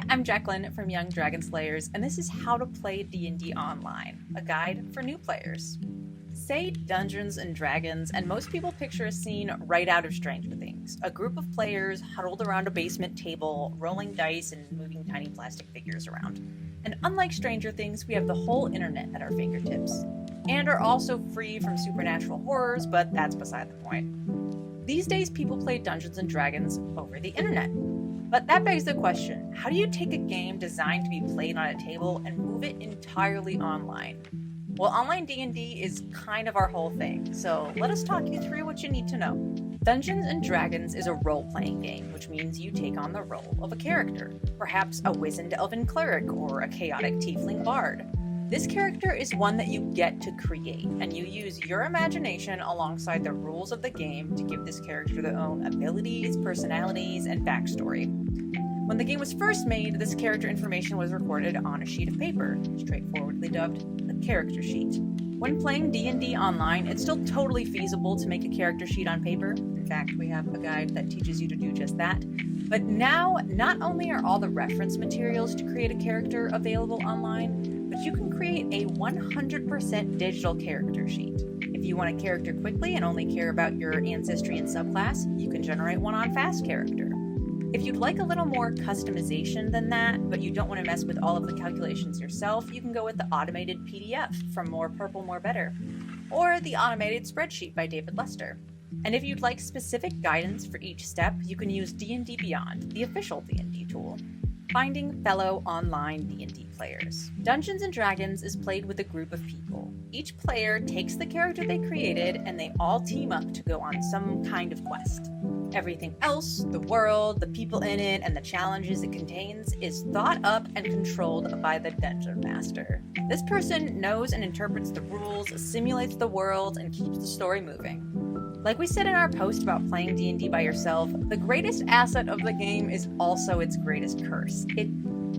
I'm Jacqueline from Young Dragon Slayers, and this is How to Play D&D Online, a guide for new players. Say Dungeons and Dragons, and most people picture a scene right out of Stranger Things. A group of players huddled around a basement table, rolling dice and moving tiny plastic figures around. And unlike Stranger Things, we have the whole internet at our fingertips. And are also free from supernatural horrors, but that's beside the point. These days, people play Dungeons and Dragons over the internet. But that begs the question, how do you take a game designed to be played on a table and move it entirely online? Well, online D&D is kind of our whole thing, so let us talk you through what you need to know. Dungeons & Dragons is a role-playing game, which means you take on the role of a character, perhaps a wizened elven cleric or a chaotic tiefling bard. This character is one that you get to create, and you use your imagination alongside the rules of the game to give this character their own abilities, personalities, and backstory. When the game was first made, this character information was recorded on a sheet of paper, straightforwardly dubbed a character sheet. When playing D&D online, it's still totally feasible to make a character sheet on paper. In fact, we have a guide that teaches you to do just that. But now, not only are all the reference materials to create a character available online, but you can create a 100% digital character sheet. If you want a character quickly and only care about your ancestry and subclass, you can generate one on Fast Character. If you'd like a little more customization than that, but you don't want to mess with all of the calculations yourself, you can go with the automated PDF from More Purple, More Better, or the automated spreadsheet by David Lester. And if you'd like specific guidance for each step, you can use D&D Beyond, the official D&D tool. Finding fellow online D&D players. Dungeons & Dragons is played with a group of people. Each player takes the character they created and they all team up to go on some kind of quest. Everything else, the world, the people in it, and the challenges it contains is thought up and controlled by the Dungeon Master. This person knows and interprets the rules, simulates the world, and keeps the story moving. Like we said in our post about playing D&D by yourself, the greatest asset of the game is also its greatest curse. It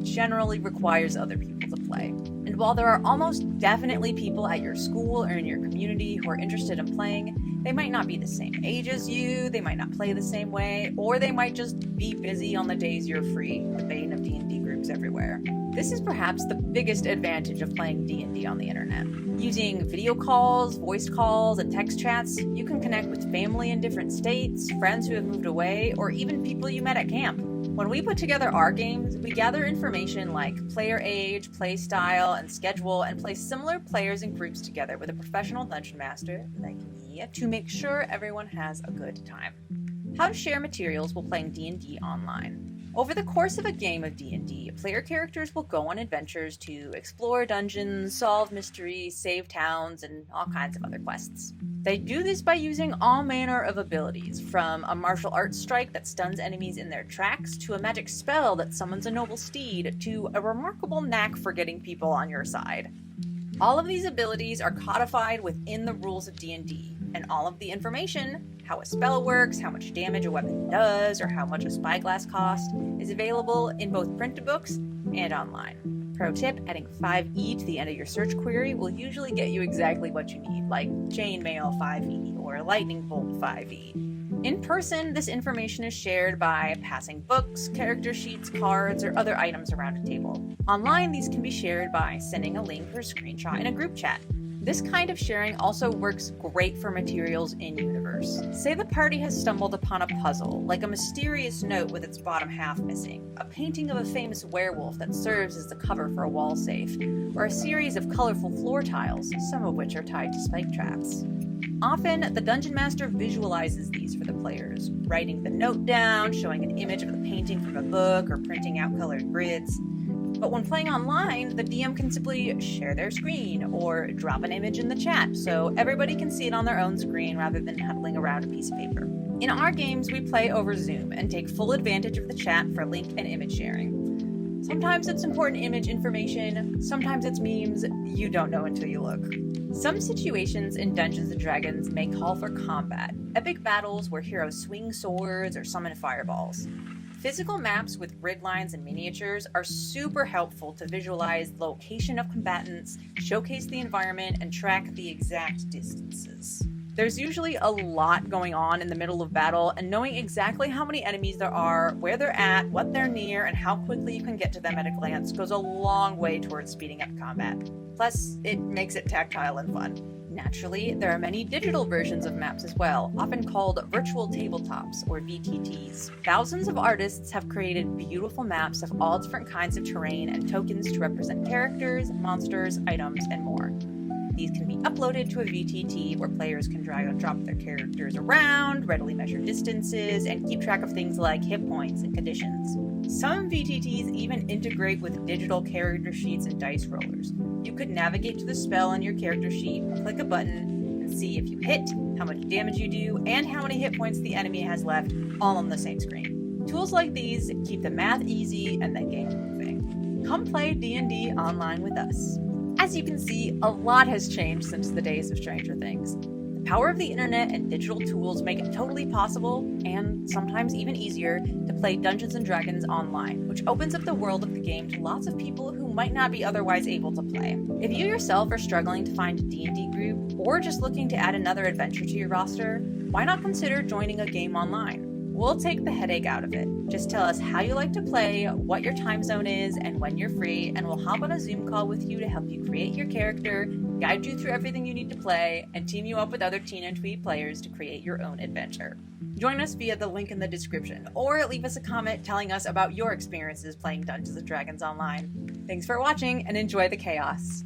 generally requires other people to play. And while there are almost definitely people at your school or in your community who are interested in playing, they might not be the same age as you, they might not play the same way, or they might just be busy on the days you're free, the bane of D&D groups everywhere. This is perhaps the biggest advantage of playing D&D on the internet. Using video calls, voice calls, and text chats, you can connect with family in different states, friends who have moved away, or even people you met at camp. When we put together our games, we gather information like player age, play style, and schedule, and place similar players and groups together with a professional dungeon master, like me, to make sure everyone has a good time. How to share materials while playing D&D online. Over the course of a game of D&D, player characters will go on adventures to explore dungeons, solve mysteries, save towns, and all kinds of other quests. They do this by using all manner of abilities, from a martial arts strike that stuns enemies in their tracks, to a magic spell that summons a noble steed, to a remarkable knack for getting people on your side. All of these abilities are codified within the rules of D&D, and all of the information, how a spell works, how much damage a weapon does, or how much a spyglass costs, is available in both printed books and online. Pro tip, adding 5e to the end of your search query will usually get you exactly what you need, like chainmail 5e or lightning bolt 5e. In person, this information is shared by passing books, character sheets, cards, or other items around a table. Online, these can be shared by sending a link or screenshot in a group chat. This kind of sharing also works great for materials in-universe. Say the party has stumbled upon a puzzle, like a mysterious note with its bottom half missing, a painting of a famous werewolf that serves as the cover for a wall safe, or a series of colorful floor tiles, some of which are tied to spike traps. Often, the Dungeon Master visualizes these for the players, writing the note down, showing an image of the painting from a book, or printing out colored grids. But when playing online, the DM can simply share their screen or drop an image in the chat so everybody can see it on their own screen rather than huddling around a piece of paper. In our games, we play over Zoom and take full advantage of the chat for link and image sharing. Sometimes it's important image information, sometimes it's memes, you don't know until you look. Some situations in Dungeons & Dragons may call for combat, epic battles where heroes swing swords or summon fireballs. Physical maps with grid lines and miniatures are super helpful to visualize the location of combatants, showcase the environment, and track the exact distances. There's usually a lot going on in the middle of battle, and knowing exactly how many enemies there are, where they're at, what they're near, and how quickly you can get to them at a glance goes a long way towards speeding up combat. Plus, it makes it tactile and fun. Naturally, there are many digital versions of maps as well, often called virtual tabletops or VTTs. Thousands of artists have created beautiful maps of all different kinds of terrain and tokens to represent characters, monsters, items, and more. These can be uploaded to a VTT where players can drag and drop their characters around, readily measure distances, and keep track of things like hit points and conditions. Some VTTs even integrate with digital character sheets and dice rollers. You could navigate to the spell on your character sheet, click a button, and see if you hit, how much damage you do, and how many hit points the enemy has left, all on the same screen. Tools like these keep the math easy and the game moving. Come play D&D online with us. As you can see, a lot has changed since the days of Stranger Things. The power of the internet and digital tools make it totally possible, and sometimes even easier, to play Dungeons & Dragons online, which opens up the world of the game to lots of people who might not be otherwise able to play. If you yourself are struggling to find a D&D group, or just looking to add another adventure to your roster, why not consider joining a game online? We'll take the headache out of it. Just tell us how you like to play, what your time zone is, and when you're free, and we'll hop on a Zoom call with you to help you create your character, guide you through everything you need to play, and team you up with other teen and tweet players to create your own adventure. Join us via the link in the description, or leave us a comment telling us about your experiences playing Dungeons & Dragons online. Thanks for watching, and enjoy the chaos!